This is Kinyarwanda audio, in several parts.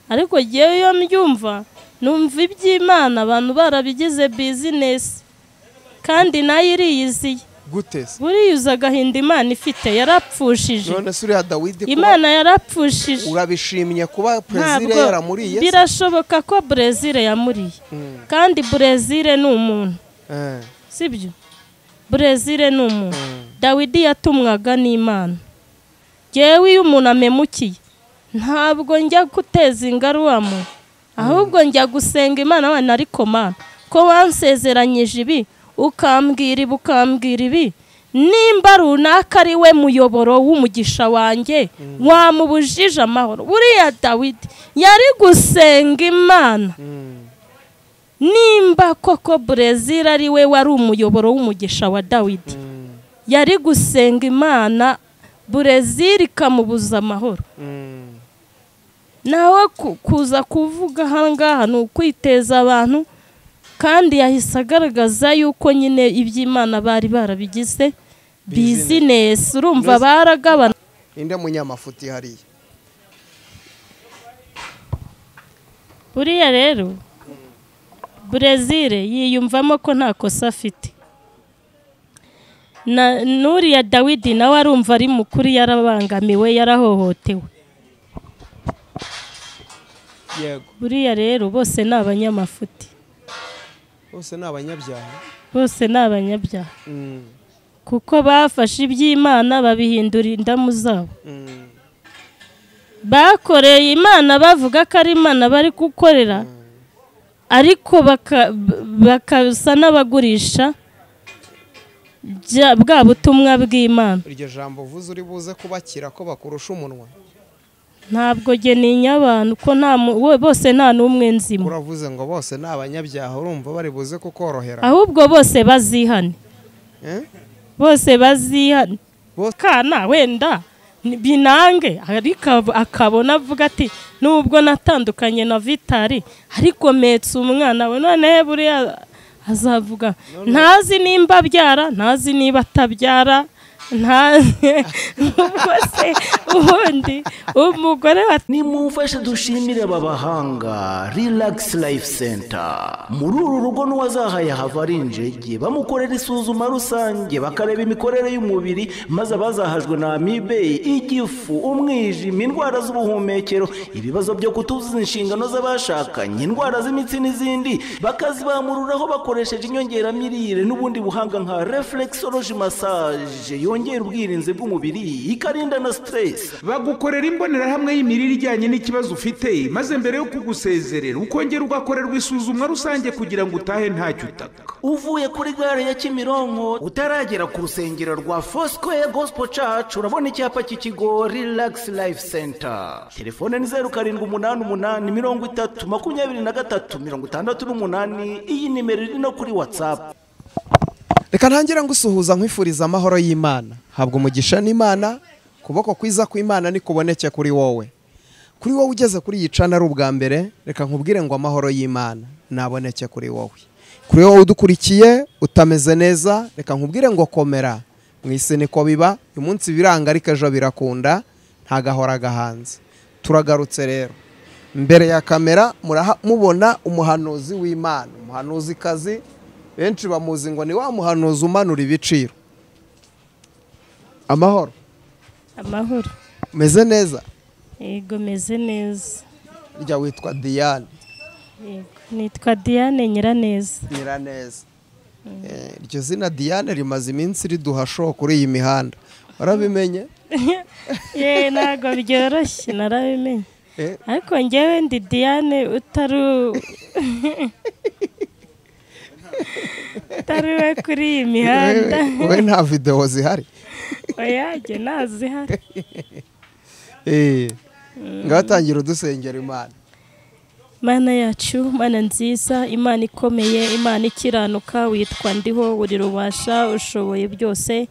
ariko giye yo mbyumva numva iby'Imana abantu barabigize business kandi nayo iriyiziye gutese buriyuza agahinda Imana ifite yarapfushije none suri ya Dawidi Imana yarapfushije urabishimye kuba Plaisir yaramuriye birashoboka ko Plaisir yamuriye kandi Plaisir ni umuntu sibyo Plaisir ni umuntu Dawidi yatumwaga n'Imana jewe iyo umuntu amemukiye ntabwo njya guteza ingaruwamo ahubwo njya gusenga Imana wana ariko Mana ko wansezeranyije ibi ukambwira ibi nimba runaka ari we muyoboro w'umugisha wanjye wamubujije amahoro buriya Dawidi yari gusenga Imana nimba koko Plaisir ari we wari umuyoboro w'umugisha wa Dawidi yari gusenga Imana Plaisir ikamubuza amahoro nawe kuza kuvuga hangaha ni ukwiteza abantu kandi yahise agaragaza yuko nyine iby'Imana bari barabigize business urumva baragabana inde munyamafuti hariya buriya rero Plaisir yiyumvamo ko nta kosa afite nuriya Dawidi nawe arumva ari mukuru yarabangamiwe yarahohotewe yego buriya rero bose ni abanyamafuti bose ni abanyabyaha kuko bafashe iby'Imana babihindura indamu zabo bakoreye Imana bavuga ko ari Imana bari gukorera ariko bakasa n'abagurisha bwa butumwa bw'Imana iryo jambo uvuze uri buze kubakira ko bakurusha umunwa ntabwo geninya abantu ko bose nta n'umwe nzima uravuze ngo bose ni abanyabyaha urumva bari buze kukorohera ahubwo bose bazihane bose bazihane kana wenda binange ariko akabona avuga ati nubwo natandukanye na Vitali ariko metse umwana we none buriya azavuga ntazi nimba abyara ntazi niba atabyara ubwose ubundi umugore nimumfashe dushimire aba bahanga Relax Life Center muri uru rugo n'uwazahaye hava ari injege bamukorera isuzuma rusange bakareba imikorere y'umubiri maze abazahajwe na amibe igifu umwijima indwara z'ubuhumekero ibibazo byo kutuzuza inshingano z'abashakanye indwara z'imitsi n'izindi bakazibamururaho bakoresheje inyongeramirire n'ubundi buhanga nka reflexology massage yongera ubwirinzi bw'umubiri ikarinda na stress bagukorera imbonerahamwe y'imirire ijyanye n'ikibazo ufite maze mbere yo kugusezerera ukongera ugakorerwa isuzumwa rusange kugira ngo utahe ntacyo utaka uvuye kuri gare ya Kimironko utaragera ku rusengero rwa Foursquare Gospel Church urabona icyapa cy'ikigo Relax Life Center telefone ni 0788302368 iyi nimero iri no kuri WhatsApp. Reka ntangira ngusuhuza nkwifuriza amahoro y'Imana habwo umugisha n'Imana kuboko kwiza kw'Imana ni kuboneke kuri wowe ugeze kuri yicana ari ubwa mbere reka nkubwire ngo amahoro y'Imana naboneke kuri wowe udukurikiye utameze neza reka nkubwire ngo komera mwise niko biba umunsi biranga ariko ejo birakunda ntagahora gahanze turagarutse rero mbere ya kamera mubona umuhanuzi w'Imana umuhanuzi kazi benshi bamuzi ngo ni Wamuhanuzi umanura ibiciro amahoro meze neza yego meze neza rya witwa Diane yego nitwa Diane Nyiraneza iryo zina Diane rimaze iminsi riduha show kuri iyi mihanda warabimenye ntago byoroshye narabimenye ariko njyewe ndi Diane utaru we kuri iyi mihanda we nta video zihari oyajye nazihari ngatangira udusengera Imana Mana yacu Mana nziza Imana ikomeye Imana ikiranuka witwa ndiho uri rubasha ushoboye byose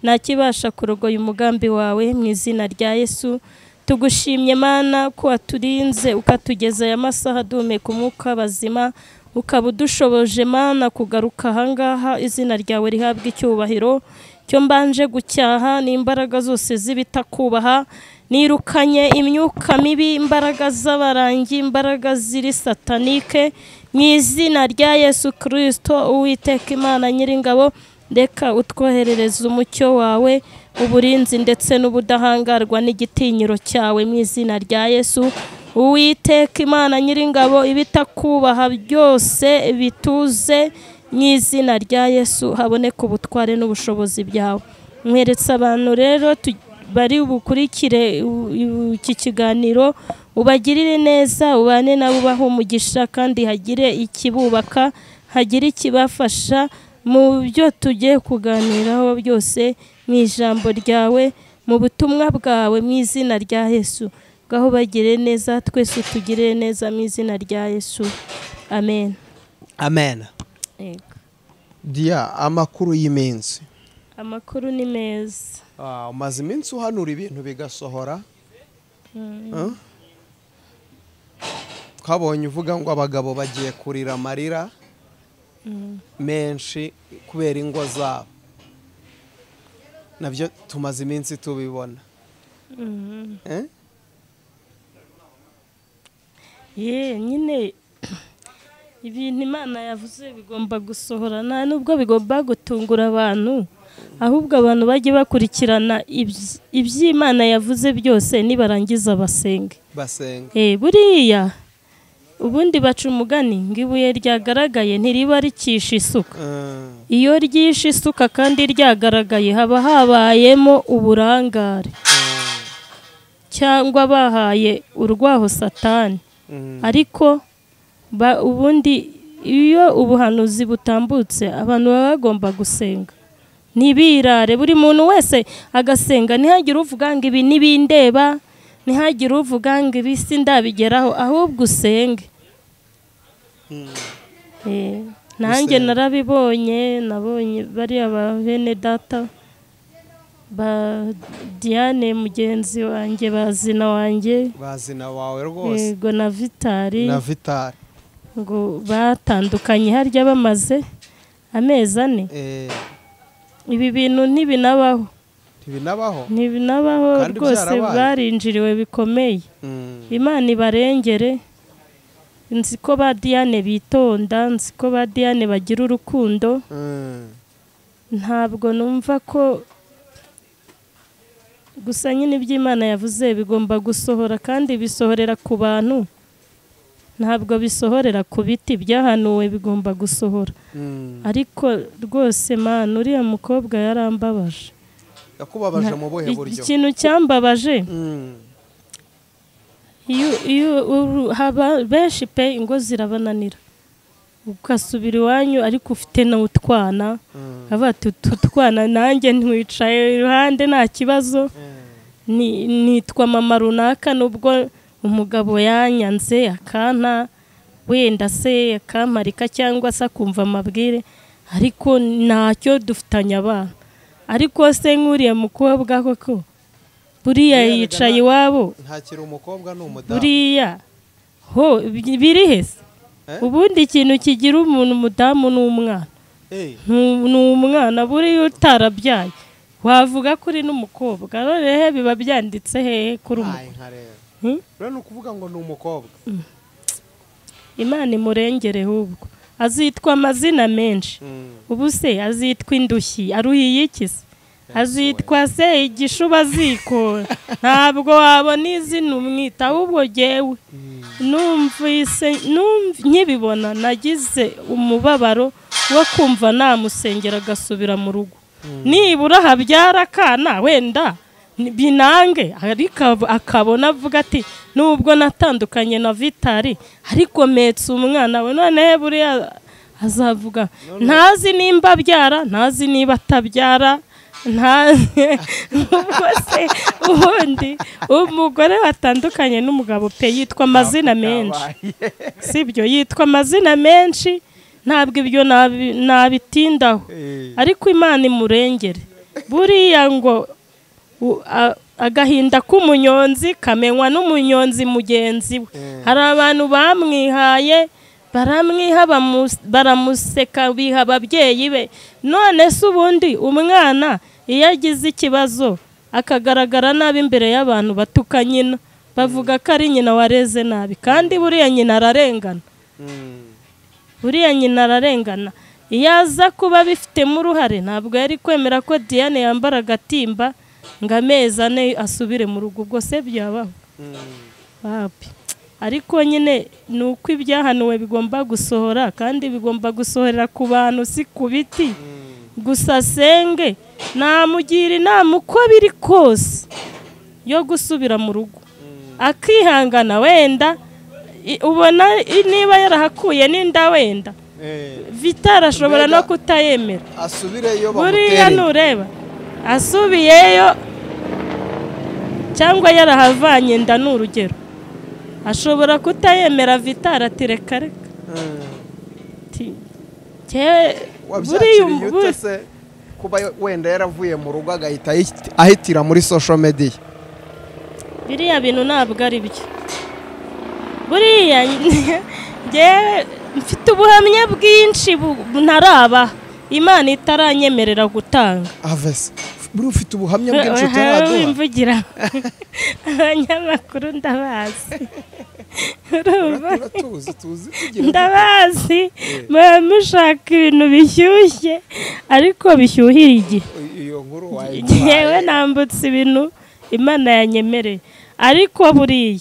nakibasha kurogoya umugambi wawe mu izina rya Yesu tugushimye Mana ko waturinze ukatugeza aya masaha duhumeka umwuka bazima ukabudushoboje Mana kugaruka hangaha izina ryawe rihabwa icyubahiro cyo mbanje gucyaha n'imbaraga zose zibitakubaha nirukanye imyuka mibi, imbaraga z'abarangi, imbaraga ziri satanike mu izina rya Yesu Kristo. Uwiteka Imana Nyiringabo, reka utwoherereze umucyo wawe, uburinzi ndetse n'ubudahangarwa n'igitinyiro cyawe mu izina rya Yesu. Uwiteka Imana Nyiringabo, ibitakubaha byose bituze mu izina rya Yesu, haboneka ubutware n'ubushobozi byawe. Mweretse abantu rero bari bukurikire iki kiganiro, ubagirire neza, ubane nabo ubaha umugisha, kandi hagire ikibubaka, hagire ikibafasha mu byo tugiye kuganiraho byose, mu ijambo ryawe, mu butumwa bwawe, mu izina rya Yesu. Gaho bagire neza, twese tugire neza mu izina rya Yesu. Amen. Amen. Yego. Dia, amakuru y'iminsi. Amakuru ni meza. Umaze iminsi uhanura ibintu bigasohora. Twabonye uvuga ngo abagabo bagiye kurira amarira menshi kubera ingo zabo. Nabyo tumaze iminsi tubibona. Nyine ibintu Imana yavuze bigomba gusohora, nta nubwo bigomba gutungura abantu, ahubwo abantu bajye bakurikirana iby'Imana yavuze byose, nibarangiza basenge. Buriya ubundi baca umugani ngo ibuye ryagaragaye ntiriba rikisha isuka. Iyo ryishe isuka kandi ryagaragaye, haba habayemo uburangare, cyangwa bahaye urwaho Satani. Ariko ubundi iyo ubuhanuzi butambutse, abantu baba bagomba gusenga, ntibirare. Buri muntu wese agasenga, ntihagire uvuga ngo ibi nibindeba, ntihagire uvuga ngo ibi sindabigeraho, ahubwo usenge. Nanjye narabibonye, nabonye bariya ba bene data, ba Yihane mugenzi wanjye, bazina wanjye, bazina wawe rwose, yego, na Vitali, ngo batandukanye harya bamaze amezi 4. Ibi bintu ntibinabaho rwose, barinjiriwe bikomeye. Imana ibarengere. Nzi ko ba Yihane bitonda, nzi ko ba Yihane bagira urukundo. Ntabwo numva ko, gusa nyine iby'Imana yavuze bigomba gusohora, kandi bisohorera ku bantu, ntabwo bisohorera ku biti. Byahanuwe bigomba gusohora. Ariko rwose Mana, uriya mukobwa yarambabaje. Yakubabaje mu buhe buryo? Ikintu cyambabaje, iyo haba benshi pe, ingo zirabananira, ugasubira iwanyu ariko ufite n'utwana, utwana nanjye ntwicaye iruhande nta kibazo, nitwa mama runaka, nubwo umugabo yanyanze akana, wenda se akamarika cyangwa se akumva amabwire, ariko ntacyo dufitanye abana. Ariko se nk'uriya mukobwa koko, buriya yicaye iwabo, ntakiri umukobwa n'umudamu, buriya ho biri hese. Ubundi ikintu kigira umuntu umudamu n'umwana, n'umwana buriya utarabyaye wavuga kuri n'umukobwa. Rero biba byanditse hehe kuri umukobwa? Rero nukuvuga ngo n'umukobwa. Imana imurengere hubwo, azitwa amazina menshi. Ubu se azitwa indushyi, aruhiye iki se? Azitwa se igishuba ziko, ntabwo wabona izina umwita. Ahubwo jewe numvise nkibibona, nagize umubabaro wo kumva namusengera agasubira mu rugo. Nibura habyara akana wenda binange, ariko akabona avuga ati nubwo natandukanye na Vitali, ariko metse umwana we. None buriya azavuga, ntazi nimba abyara, ntazi niba atabyara, ubundi umugore watandukanye n'umugabo pe yitwa amazina menshi, sibyo? Yitwa amazina menshi, ntabwo ibyo nabitindaho. Ariko Imana imurengere. Buriya ngo agahinda k'umunyonzi kamenywa n'umunyonzi mugenzi we. Hari abantu bamwihaye, baramwiha, baramuseka, biha ababyeyi be. None se ubundi umwana iyo agize ikibazo akagaragara nabi imbere y'abantu batuka nyina bavuga ko ari nyina wareze nabi kandi buriya nyina ararengana. Buriya nyina ararengana. Iyo aza kuba bifitemo uruhare ntabwo yari kwemera ko Yihane yambara agatimba ngo amezi ane asubire mu rugo. Ubwo se byabaho? Ariko nyine ni uko ibyahanuwe bigomba gusohora kandi bigomba gusohorera ku bantu si ku biti. Gusa senge namugira inama uko biri kose yo gusubira mu rugo akihangana. Wenda ubona niba yarahakuye n'inda wenda Vital ashobora no kutayemera. Asubireyo buriya nureba asubiyeyo cyangwa yarahavanye inda n'urugero ashobora kutayemera Vital ati reka reka. Wabyakiriye se kuba wenda yaravuye mu rugo agahita ahitira muri social media? Biriya bintu ntabwo ari byo. Buriya njyewe mfite ubuhamya bwinshi ntaraba Imana itaranyemerera gutanga. Avese buri ufite ubuhamya bwinshi utaraduha? Wimvugira abanyamakuru ndabazi. Ndabazi mushaka ibintu bishyushye ariko bishyuhira igihe. Iyo nkuru wayiduhaye? Yewe nambutse ibintu Imana yanyemereye. Ariko buriya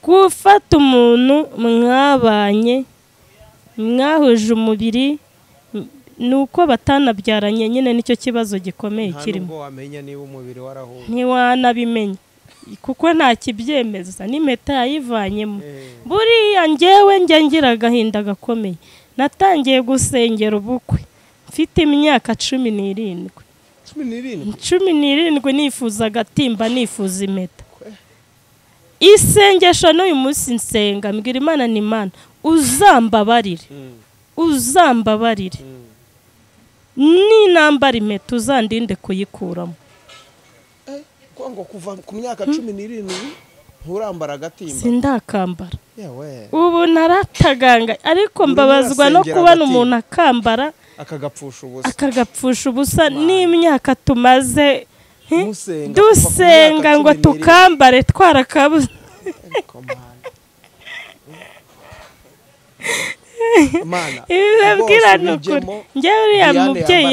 gufata umuntu mwabanye mwahuje umubiri nuko batanabyaranye nyine nicyo kibazo gikomeye kirimo. Ntabwo wamenya niba umubiri warahuje. Ntiwanabimenya kuko nta kibyemeza n'impeta yayivanyemo. Buriya njyewe ngira agahinda gakomeye. Natangiye gusengera ubukwe mfite imyaka 17. 17 nifuza agatimba nifuza impeta. Isengesho n'uyu munsi nsenga mbwira Imana ni Imana uzambabarire. Uzambabarire. Ni nambara impeta uzandinde kuyikuramo. Ngo kuva ku myaka 17 nturambara agatimba? Sindakambara. Yewe. Ubu narataganga ariko mbabazwa no kubona umuntu akambara akagapfusha ubusa n'imyaka tumaze dusenga ngo tukambare twarakabuze. Mana ibabwira nukuri njyewe uriya mubyeyi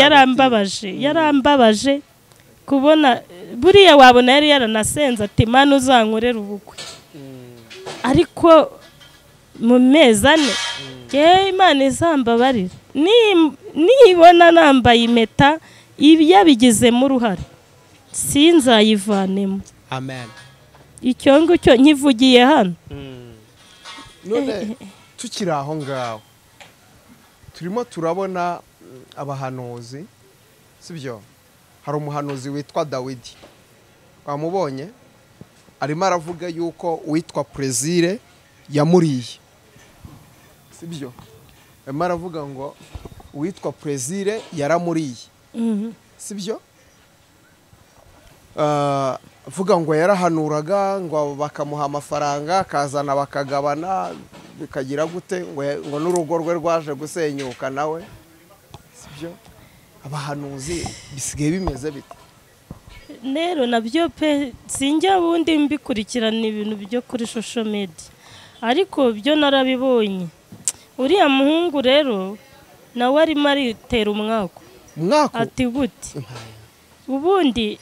yarambabaje kubona buriya wabona yari yaranasenze ati Mana uzankorera ubukwe. Ariko mu mezi ane Imana izambabarira nibona nambaye impeta yabigizemo uruhare sinzayivanemo. Amen. Icyo ngicyo nkivugiye hano. None tukiri aho ngaho turimo turabona abahanuzi sibyo? Hari umuhanuzi witwa Dawidi wamubonye arimo aravuga yuko uwitwa Plaisir yamuriye sibyo? Arimo aravuga ngo uwitwa Plaisir yaramuriye sibyo? Vuga ngo yarahanuraga ngo bakamuha amafaranga akazana bakagabana bikagira gute ngo n'urugo rwe rwaje gusenyuka nawe sibyo? Abahanuzi bisigaye bimeze bite? Rero nabyo pe sinjya bundi mbikurikirana ibintu byo kuri social media ariko byo narabibonye. Uriya muhungu rero nawe arimo aritera umwako. Ati gute? Ubundi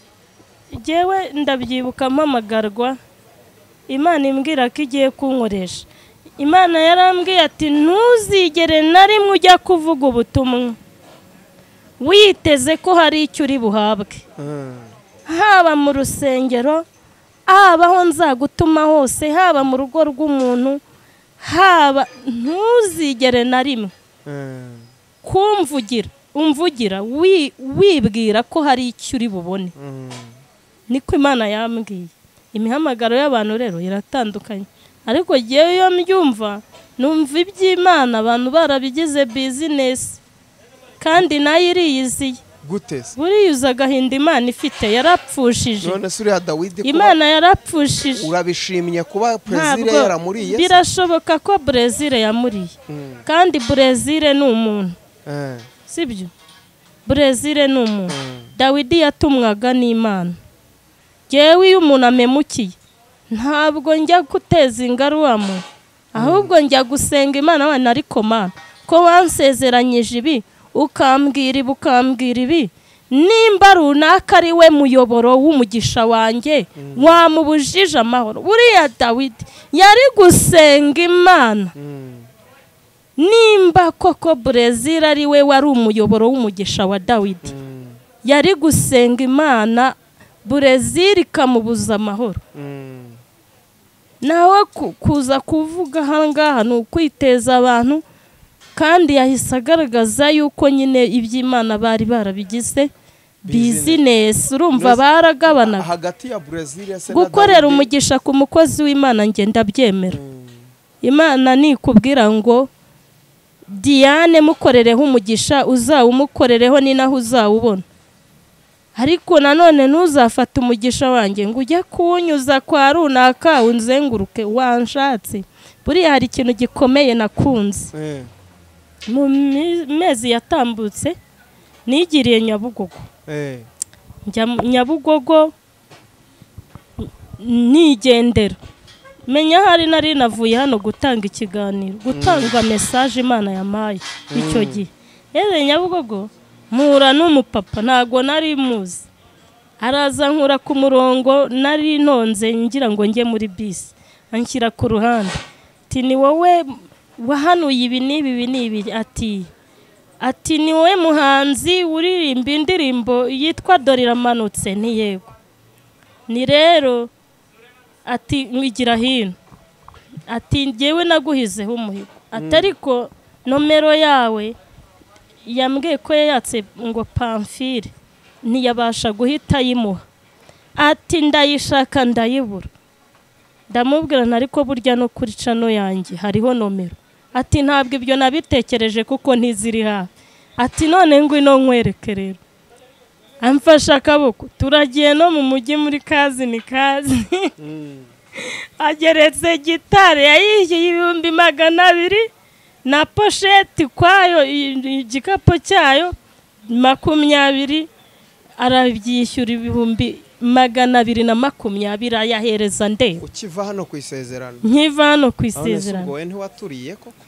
jewe ndabyibuka mpamagarwa Imana imbwira ko igiye kunkoresha. Imana yarambwiye ati ntuzigere na rimwe ujya kuvuga ubutumwa witeze ko hari icyo uri buhabwe. Haba mu rusengero, haba aho nzagutuma hose, haba mu rugo rw'umuntu, haba ntuzigere na rimwe umvugira wibwira ko hari icyo uri bubone. Niko Imana yambwiye. Imihamagaro y'abantu rero iratandukanye ariko giye yo mbyumva numva iby'Imana abantu barabigize business kandi nayo iriyiziye. Gute? Buriyuza agahinda Imana ifite yarapfushije. None suri ya Dawidi ko Imana yarapfushije. Urabishimye kuba Plaisir yaramuriye? Birashoboka ko Plaisir yamuriye. Kandi Plaisir ni umuntu. Sibyo? Plaisir ni umuntu. Dawidi yatumwaga n'Imana. Jewe iyo umuntu amemukiye ntabwo njya guteza ingaruamo, ahubwo njya gusenga Imana wana ariko Mana ko wansezeranyije ibi ukambwira ibi nimba runaka ari we muyoboro w'umugisha wanjye wamubujije amahoro. Buriya Dawidi yari gusenga Imana nimba koko Plaisir ari we wari umuyoboro w'umugisha wa Dawidi, yari gusenga Imana Plaisir ikamubuza amahoro. Nawe kuza kuvuga ahangaha ni ukwiteza abantu, kandi yahise agaragaza yuko nyine iby'Imana bari barabigize business. Urumva baragabana hagati ya Plaisir gukorera umugisha ku mukozi w'Imana. Nge ndabyemera. Imana nikubwira ngo Yihane mukorereho umugisha, uzawumukorereho ni naho uzawubona. Ariko nanone ntuzafata umugisha wanjye ngo ujye kuwunyuza kwa runaka unzenguruke wanshatse. Buriya hari ikintu gikomeye nakunze. Mu mezi yatambutse nigiriye Nyabugogo. Njya Nyabugogo nigendera. Menya hari nari navuye hano gutanga ikiganiro, gutanga message Imana yampaye icyo gihe. Nyabugogo mpura n'umupapa ntago nari muzi. Araza nkura ku murongo nari ntonze ngira ngo njye muri bisi. Anshyira ku ruhande. Ati ni wowe wahanuye ibi n'ibi. Ati ni wowe muhanzi uririmba indirimbo yitwa Doriramanutse. Ni yego. Ni rero ati mwigira hino. Ati ngewe naguhizeho umuhigo. Atariko nomero yawe yambwiye ko yatse ngo Pamfile ntiyabasha guhita yimuha. Ati ndayishaka ndayibura. Ndamubwira ntariko burya no kuri cano yanjye hariho nomero. Ati ntabwo ibyo nabitekereje kuko ntiziri hafi. Ati none ngwino nkwereke rero. Amfasha akaboko turagiye no mu mujyi muri kazi ni kazi. Ageretse gitare yayishyuye 200 na posheti kwayo igikapo cyayo 20 arabyishyura 220 ayahereza nde. Ukiva hano ku isezerano. Nkiva hano ku isezerano. Wowe ntiwaturiye koko?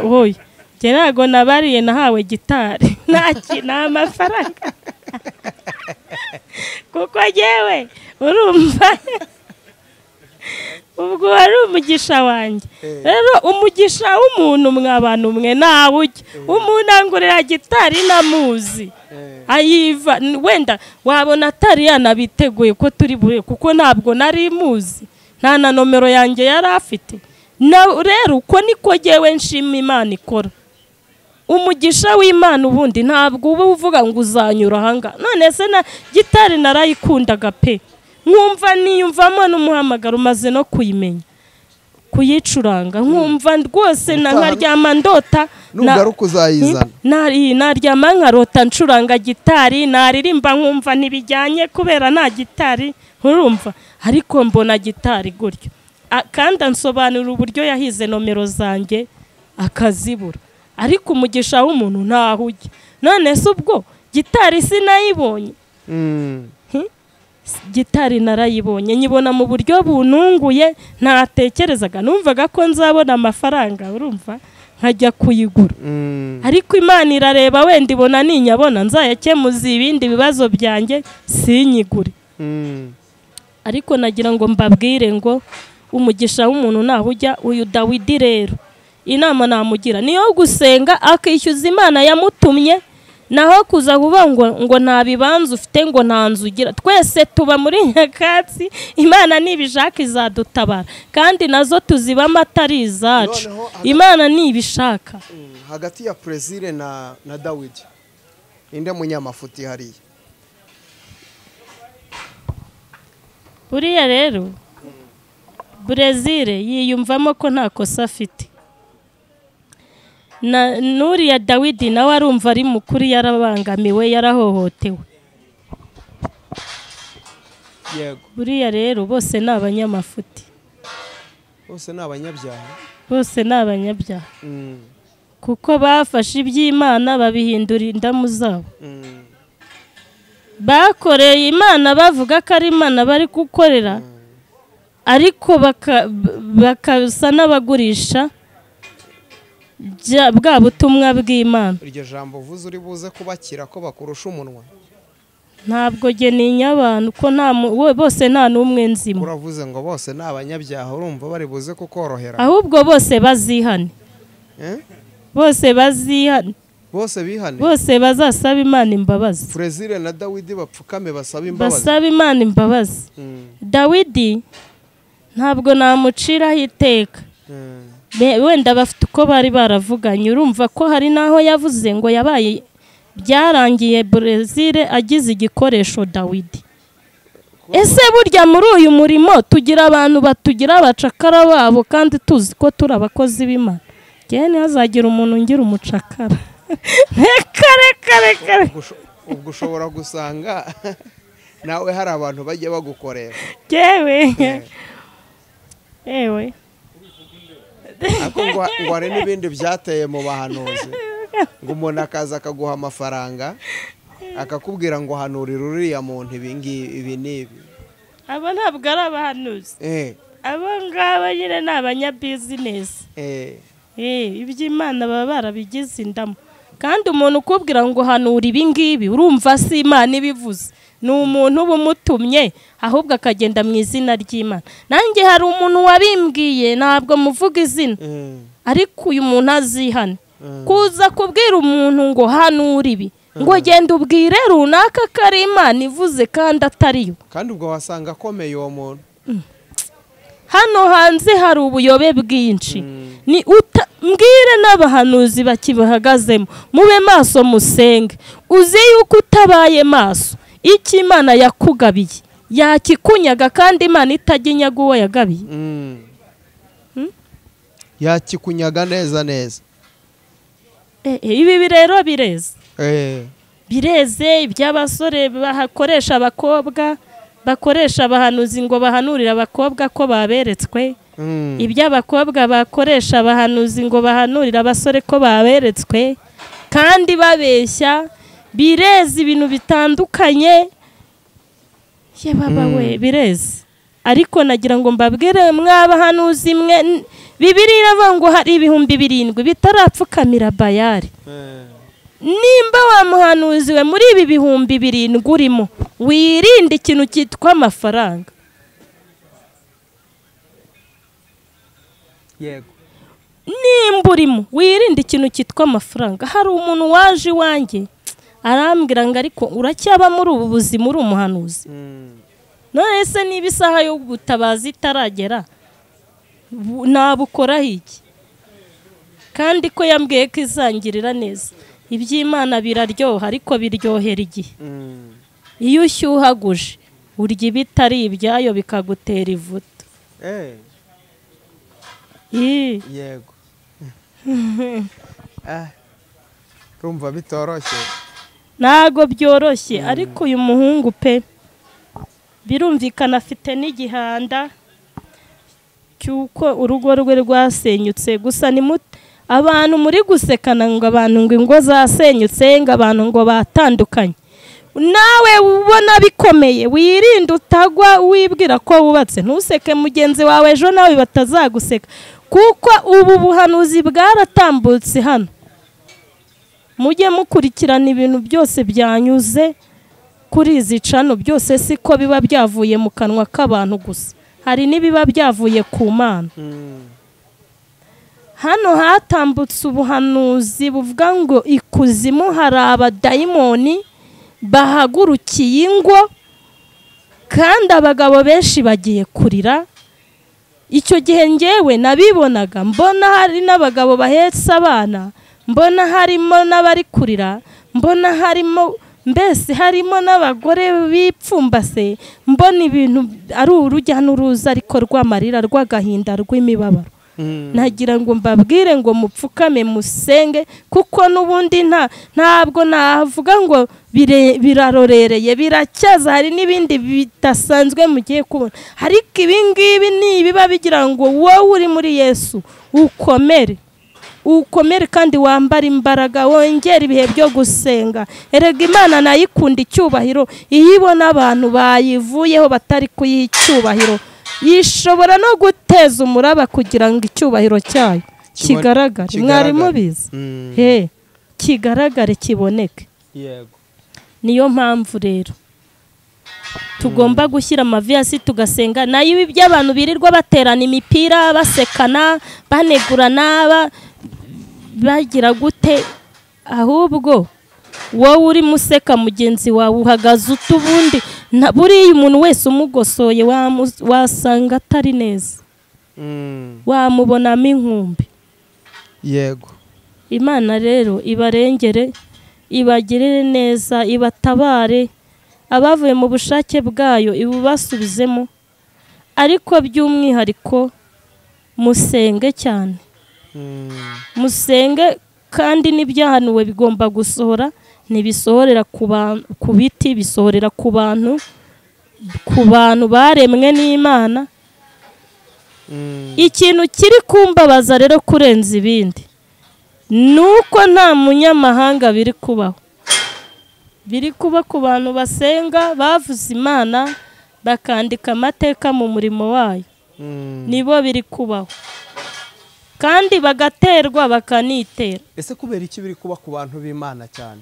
Hoya je nago nabariye nahawe gitare nta amafaranga kuko jewe urumva ubwo wari umugisha wanjye. Rero umugisha w'umuntu mw'abantu mwe nawe umuntu angurira gitari namuzi ayiva wenda wabona atari yanabiteguye ko turi bure kuko ntabwo nari muzi nta na nomero yanjye yari afite. Rero uko niko jewe nshima Imana ikora. Umugisha w'Imana ubundi ntabwo uba uvuga ngo uzanyura hanga. None se na gitari narayikundaga pe. Nkumva niyumvamo n'umuhamagaro maze no kuyimenya kuyicuranga nkumva rwose nkaryama ndota nugaruka uzayizana. Naryama nkarota ncuranga gitari naririmba nkumva ntibijyanye kubera nta gitari urumva. Ariko mbona gitari gutyo kandi ansobanura uburyo yahize nomero zanjye akazibura. Ariko umugisha w'umuntu ntaho ujya. None se ubwo gitari sinayibonye. Gitari narayibonye nyibona mu buryo bununguye ntatekerezaga. Numvaga ko nzabona amafaranga urumva nkajya kuyigura. Ariko Imana irareba wenda ibona ninyabona nzayakemuza ibindi bibazo byanjye sinyigure. Ariko nagira ngo mbabwire ngo umugisha w'umuntu naho ujya. Uyu Dawidi rero inama namugira niyo gusenga akishyuza Imana yamutumye, naho kuza kuvuga ngo nta bibanza ufite ngo nta nzu ugira. Twese tuba muri nyakatsi, Imana nibishaka izadutabara kandi nazo tuzibamo atari izacu. Imana nibishaka. Hagati ya Plaisir na Dawidi inde munyamafuti hariya? Buriya rero Plaisir yiyumvamo ko nta kosa afite. Nuriya Dawidi nawe arumva ari mukuri yarabangamiwe yarahohotewe. Yego. Buriya rero bose ni abanyamafuti. Bose ni abanyabyaha. Bose ni abanyabyaha. Kuko bafashe iby'Imana babihindura indamu zabo. bakoreye Imana bavuga ko ari Imana bari gukorera, ariko bakasa n'abagurisha bwa butumwa bw'Imana. iryo jambo uvuze uri buze kubakira ko bakurusha umunwa. Ntabwo geninya abantu ko bose nta n'umwe nzima. Uravuze ngo bose ni abanyabyaha, urumva bari buze kukorohera. Ahubwo bose bazihane. Bose bazihane. Bose bihane. Bose bazasaba Imana imbabazi. Plaisir na Dawidi bapfukame basaba imbabazi. Basaba Imana imbabazi. Dawidi ntabwo namuciraho iteka. Wenda bafite uko bari baravuganye, urumva ko hari naho yavuze ngo yabaye byarangiye Plaisir agize igikoresho Dawidi. Ese burya muri uyu murimo tugira abantu batugira abacakara babo kandi tuzi ko turi abakozi b'Imana. Ngewe ntihazagira umuntu ngira umucakara. Reka. Ubwo ushobora gusanga nawe hari abantu bajya bagukorera. Ewe. Ako ngo hari n'ibindi byateye mu bahanuzi. Ngo umuntu akaza akaguha amafaranga akakubwira ngo hanurira uriya muntu ibi n'ibi. Abo ntabwo ari abahanuzi. Abo ngabo nyine ni abanyabizinesi. Iby'Imana baba barabigize indamo. Kandi umuntu ukubwira ngo hanura ibi ngibi, urumva si Imana ibivuze. Ni umuntu uba umutumye ahubwo akagenda mu izina ry'Imana. Nanjye hari umuntu wabimbwiye, ntabwo muvuga izina, ariko uyu muntu azihane. Kuza kubwira umuntu ngo hanura ibi, ngo genda ubwire runaka ko ari Imana ivuze kandi atariyo. Kandi ubwo wasanga akomeye uwo muntu. Hano hanze hari ubuyobe bwinshi. Mbwire n'abahanuzi bakibahagazemo, mube maso musenge. Uzi yuko utabaye maso iki Imana yakugabiye yakikunyaga, kandi Imana itaginyaga uwo yagabiye. Yakikunyaga neza. Ibi rero bireze iby'abasore bakoresha abakobwa, bakoresha abahanuzi ngo bahanurire abakobwa ko baberetswe. Iby'abakobwa bakoresha abahanuzi ngo bahanurire abasore ko baberetswe, kandi babeshya. Bireze ibintu bitandukanye. Yebabawe bireze. Ariko nagira ngo mbabwire mwabahanuzi mwe, Bibiliya iravuga ngo hari 7,000 bitarapfukamira Bayali. Nimba wamuhanuzi we muri ibi 7,000 urimo, wirinde ikintu cyitwa amafaranga. Yego. Nimba urimo wirinde ikintu cyitwa amafaranga. Hari umuntu waje iwanjye arambwira ngo ariko uracyaba muri ubu buzima uri umuhanuzi. None se niba isaha yo gutabaza itaragera nabukora iki? Kandi ko yambwiye ko izangirira neza. Iby'Imana biraryoha, ariko biryohera igihe. Iyo ushyuhaguje urya ibitari ibyayo bikagutera ivuto. Yego. Rumva bitoroshye. Ntago byoroshye, ariko uyu muhungu pe birumvikana afite n'igihanda cyuko urugo rwe rwasenyutse. Gusa ni abantu muri gusekana ngo abantu ngo ingo zasenyutse, ngo abantu ngo batandukanye. Nawe ubona bikomeye, wirinde utagwa wibwira ko wubatse. Ntuseke mugenzi wawe ejo nawe batazaguseka, kuko ubu buhanuzi bwaratambutse hano. Mujye mukurikirana ibintu byose byanyuze kuri izi cano, byose siko biba byavuye mu kanwa k'abantu gusa, hari n'ibiba byavuye ku Mana. Hano hatambutse ubuhanuzi buvuga ngo ikuzimu hari abadayimoni bahagurukiye ingo, kandi abagabo benshi bagiye kurira. Icyo gihe ngewe nabibonaga, mbona hari n'abagabo bahetse abana, mbona harimo n'abari kurira, mbona harimo mbese harimo n'abagore bipfumbase, mbona ibintu ari urujya n'uruza ariko rw'amarira, rw'agahinda, rw'imibabaro. Nagira ngo mbabwire ngo mupfukame musenge, kuko n'ubundi ntabwo navuga ngo birarorereye, biracyaza. Hari n'ibindi bidasanzwe mugiye kubona, ariko ibi ngibi ni biba bigira ngo wowe uri muri Yesu ukomere. ukomere kandi wambara imbaraga, wongera ibihe byo gusenga. Erega Imana nayikunda icyubahiro, iyo ibona abantu bayivuyeho batari kuyiha icyubahiro, yishobora no guteza umuraba kugira ngo icyubahiro cyayo kigaragare. Mwari mubizi? Kigaragare, kiboneke. Yego. Niyo mpamvu rero tugomba gushyira amavi hasi tugasenga. Nayo ibi by'abantu birirwa baterana imipira, basekana, banegurana, bagira gute, ahubwo wowe uri museka mugenzi wawe uhagaze utubundi, buriya umuntu wese umugosoye wasanga atari neza, wamubonamo inkumbi. Yego. Imana rero ibarengere, ibagirire neza, ibatabare, abavuye mu bushake bwayo ibubasubizemo, ariko by'umwihariko musenge cyane. Musenge kandi n'ibyahanuwe bigomba gusohora, ntibisohorera ku biti, bisohorera ku bantu baremwe n'Imana. Ikintu kiri kumbabaza rero kurenza ibindi nuko nta munyamahanga biri kubaho. Biri kuba ku bantu basenga, bavuze Imana, bakandika amateka mu murimo wayo. Nibo biri kubaho kandi bagaterwa bakanitera. Ese kubera iki biri kuba ku bantu b'Imana cyane?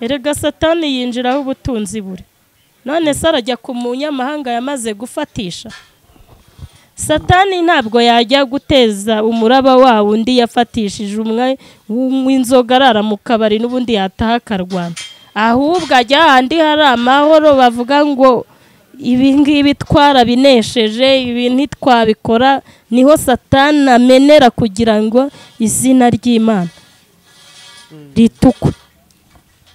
Erega Satani yinjiraho ubutunzi buri. None se arajya ku munyamahanga yamaze gufatisha? Satani ntabwo yajya guteza umuraba wawo undi yafatishije umwe w'inzoga arara mu kabari n'ubundi yataha akarwana. Ahubwo ajya ahandi hari amahoro, bavuga ngo ibi ngibi twarabinesheje, ibi ntitwabikora. Niho Satani amenera kugira ngo izina ry'Imana ritukwe.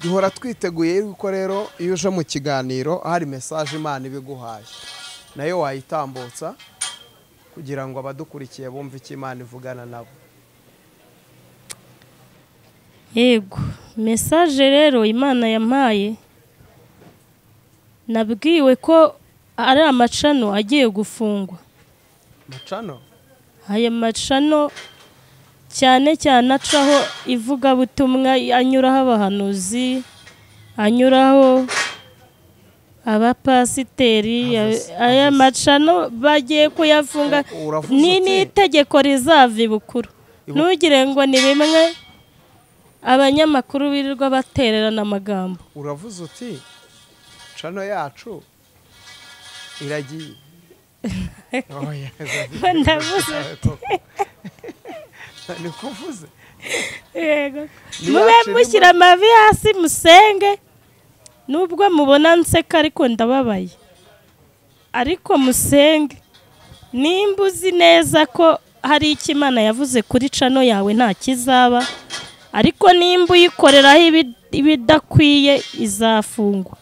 Duhora twiteguye yuko rero iyo uje mu kiganiro hari message Imana ibiguhaye, nayo wayitambutsa kugira ngo abadukurikiye bumve icyo Imana ivugana nabo. Yego, message rero Imana yampaye, nabwiwe ko ari amacano agiye gufungwa. Macano? Aya macano cyane cyane acaho ivuga butumwa, anyuraho abahanuzi, anyuraho abapasiteri. Aya macano bagiye kuyafunga, ni itegeko rizava ibukuru. Ntugire ngo ni bimwe abanyamakuru birirwa batererana amagambo. Uravuze uti cano yacu iragiye. Ndavuze ni kuvuze. Yego, mube mushyira amavi hasi musenge. Nubwo mubona nseka ariko ndababaye, ariko musenge. Nimba uzi neza ko hari icyo Imana yavuze kuri cano yawe nta kizaba, ariko nimba uyikoreraho ibidakwiye izafungwa.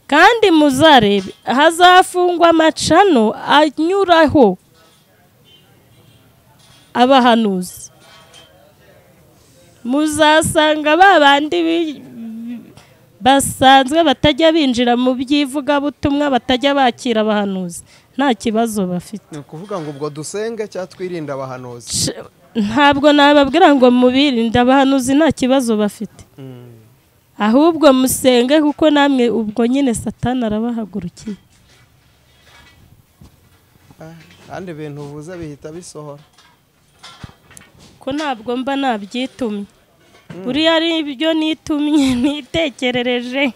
Kandi muzarebe hazafungwa amacano anyuraho abahanuzi. Muzasanga babandi basanzwe batajya binjira mu by'ivugabutumwa, batajya bakira abahanuzi, nta kibazo bafite. Ni ukuvuga ngo ubwo dusenge cyangwa twirinde abahanuzi? Ntabwo nababwira ngo mubirinde abahanuzi, nta kibazo bafite. Ahubwo musenge kuko namwe ubwo nyine Satani arabahagurukiye. Kandi ibintu uvuze bihita bisohora. Ko ntabwo mba nabyitumye. Buriya ari ibyo nitumye nitekerereje.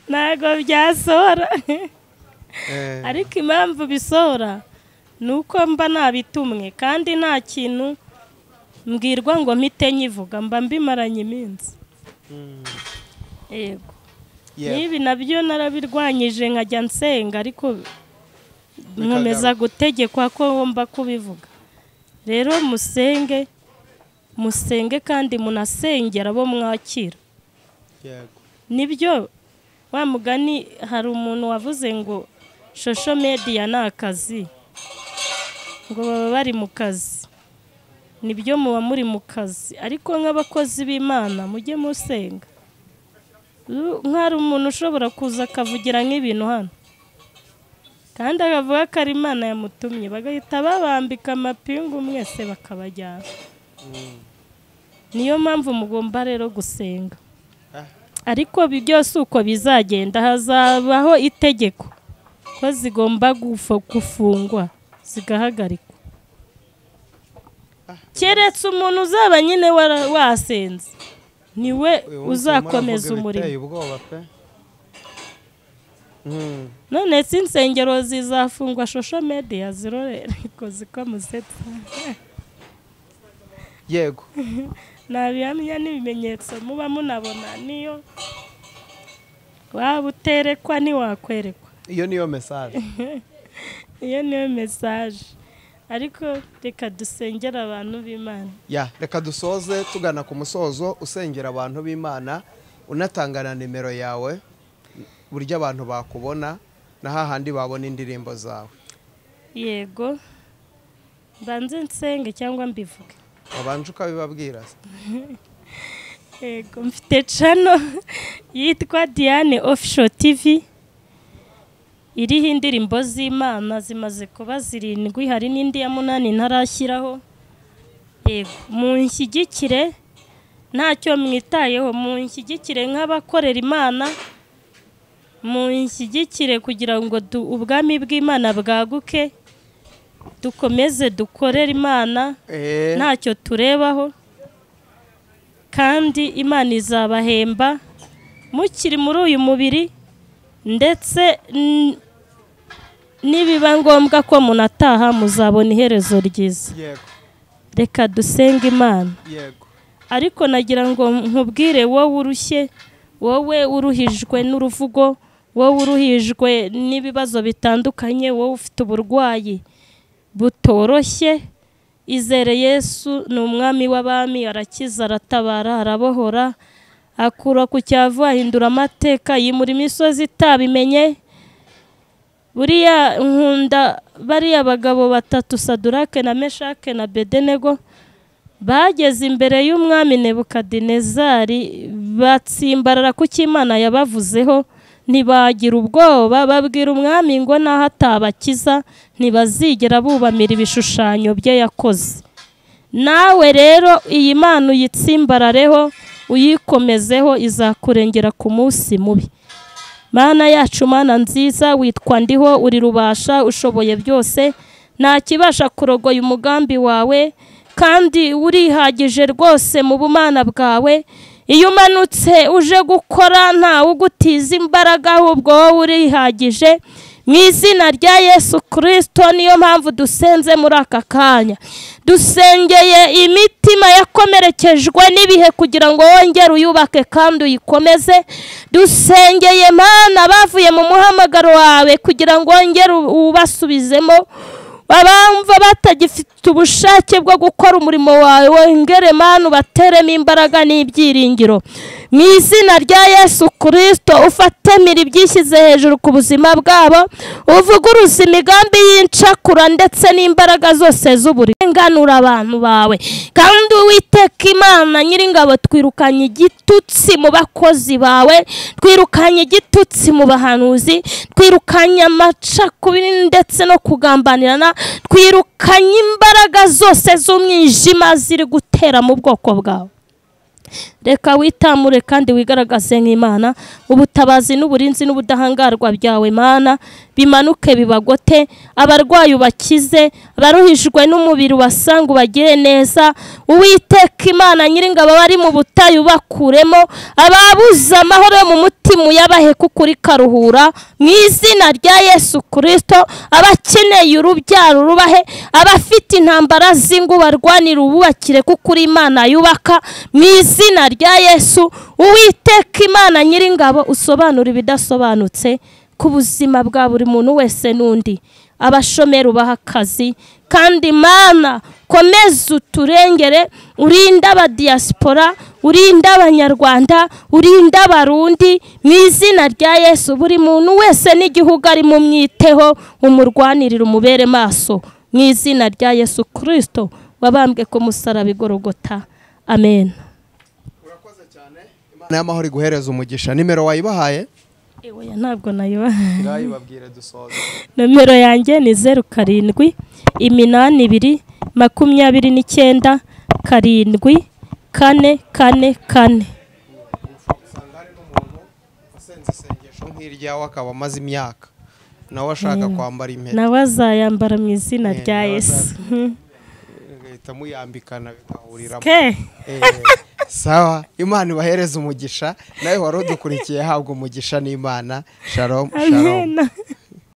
Ntabwo byasohora. Ariko impamvu bisohora nuko mba nabitumwe, kandi nta kintu mbwirwa ngo mpite nyivuga, mba mbimaranye iminsi. Yego. Nibi nabyo narabirwanyije nkajya nsenga, ariko nkomeza gutegekwa ko ngomba kubivuga. Rero musenge kandi munasengera abo mwakira. Yego. Nibyo wa mugani hari umuntu wavuze ngo social media ni akazi, ngo baba bari mu kazi. Nibyo muba muri mu kazi, ariko nk'abakozi b'Imana mujye musenga. Nk'ari umuntu ushobora kuza akavugira nk'ibintu hano, kandi akavuga ko ari Imana yamutumye, bagahita babambika amapingu mwese bakabajyana. Niyo mpamvu mugomba rero gusenga. Ariko byose uko bizagenda hazabaho itegeko ko zigomba gufungwa zigahagarikwa. Keretse umuntu uzaba nyine wasenze niwe uzakomeza umurimo. None si insengero zizafungwa, social media zirorera ikoze ko musetsa. Yego. Nabihamya n'ibimenyetso muba munabona, niyo waba uterekwa ntiwakwerekwa. Iyo niyo message. Iyo niyo message. Ariko reka dusengera abantu b'Imana. Reka dusoze tugana ku musozo, usengera abantu b'Imana, unatangana nimero yawe buryo abantu bakubona na hahandi babona indirimbo zawe. Yego. Banze nsenge cyangwa mbivuge. Abanje ukabibabwira. Yego, mfite channel yitwa Yihane Official TV. Iriho indirimbo z'Imana zimaze kuba 7, hari n'indi ya 8 ntarashyiraho. Yego, munshyigikire ntacyo mwitayeho, munshyigikire nk'abakorera Imana, munshyigikire kugira ngo ubwami bw'Imana bwaguke, dukomeze dukorera Imana ntacyo turebaho, kandi Imana izabahemba mukiri muri uyu mubiri, ndetse nibiba ngombwa ko munataha muzabona iherezo ryiza. Reka dusenge Imana. Ariko nagira ngo nkubwire wowe urushye, wowe uruhijwe n'uruvugo, wowe uruhijwe n'ibibazo bitandukanye, wowe ufite uburwayi butoroshye, izere Yesu ni umwami w'abami, arakiza, aratabara, arabohora, akura ku cyavu, ahindura amateka, yimura imisozi itabimenye. Buriya nkunda bariya bagabo 3, Sadurake na Meshake na Bedenego, bageze imbere y'umwami Nebukadinezari, batsimbarara ku cy'Imana yabavuzeho, ntibagira ubwoba, babwira umwami ngo naho atabakiza ntibazigera bubamira ibishushanyo bye yakoze. Nawe rero iyi Mana uyitsimbarareho, uyikomezeho, izakurengera ku munsi mubi. Mana yacu, Mana nziza, witwa ndiho, uri rubasha, ushoboye byose, nta kibasha kurogoya umugambi wawe, kandi urihagije rwose mu bumana bwawe. Iyo umanutse uje gukora ntawe ugutiza imbaraga, ahubwo wowe urihagije. Mu izina rya Yesu Kristo niyo mpamvu dusenze muri aka kanya. Dusengeye imitima yakomerekejwe n'ibihe kugira ngo wongere uyubake kandi uyikomeze. Dusengeye Mana bavuye mu muhamagaro wawe kugira ngo wongere ubasubizemo. Abamva batagifite ubushake bwo gukora umurimo wawe, wongere Mana ubateremo imbaraga n'ibyiringiro. Mu izina rya Yesu Kristo ufatemira ibyishyize hejuru ku buzima bwabo, uvuguruza imigambi y'incakura ndetse n'imbaraga zose z'uburenganura abantu bawe. Kandi Uwiteka Imana Nyiringabo, twirukanye igitutsi mu bakozi bawe, twirukanye igitutsi mu bahanuzi, twirukanye amacakubiri ndetse no kugambanirana, twirukanye imbaraga zose z'umwijima ziri gutera mu bwoko bwawe. Reka witamure kandi wigaragaze nk'Imana, ubutabazi n'uburinzi n'ubudahangarwa byawe Mana bimanuke bibagote, abarwayi ubakize, abaruhijwe n'umubiri ubasanga ubagire neza. Uwiteka Imana Nyiringabo, bari mu butayu bakuremo, ababuze amahoro mu mutima uyabahe kuko uri karuhura. Mu izina rya Yesu Kristo, abakeneye urubyaro rubahe, abafite intambara zingu barwanira ububakire kuko uri Imana yubaka. Mu izina rya Yesu, Uwiteka Imana Nyiringabo, usobanura ibidasobanutse ku buzima bwa buri muntu wese n'undi. Abashomeri ubaha akazi, kandi Mana komeza uturengere, urinda abadiaspora, urinda abanyarwanda, urinda abarundi. Mu izina rya Yesu, buri muntu wese n'igihugu ari mu mwiteho, umurwanirira umubere maso. Mu izina rya Yesu Kristo wabambwe ku musaraba igorogota. Amen. Urakoze cyane. Imana y'amahoro iguhereza umugisha. Nimero wayibahaye? Oya ntabwo nayiba. ngaho babwire dusoza. Nomero yanjye ni 07 82 29 7 4 4 4. usanga hari n'umuntu asenze isengesho nk'iryawe akaba amaze imyaka nawe ashaka kwambara impeta, nawe azayambara mu izina rya Yesu. gahita muyambikana bikahuriramo. Ke sawa, Imana ibahereze umugisha, nawe wari udukurikiye habwa umugisha n'Imana. Shalom shalom. Amen.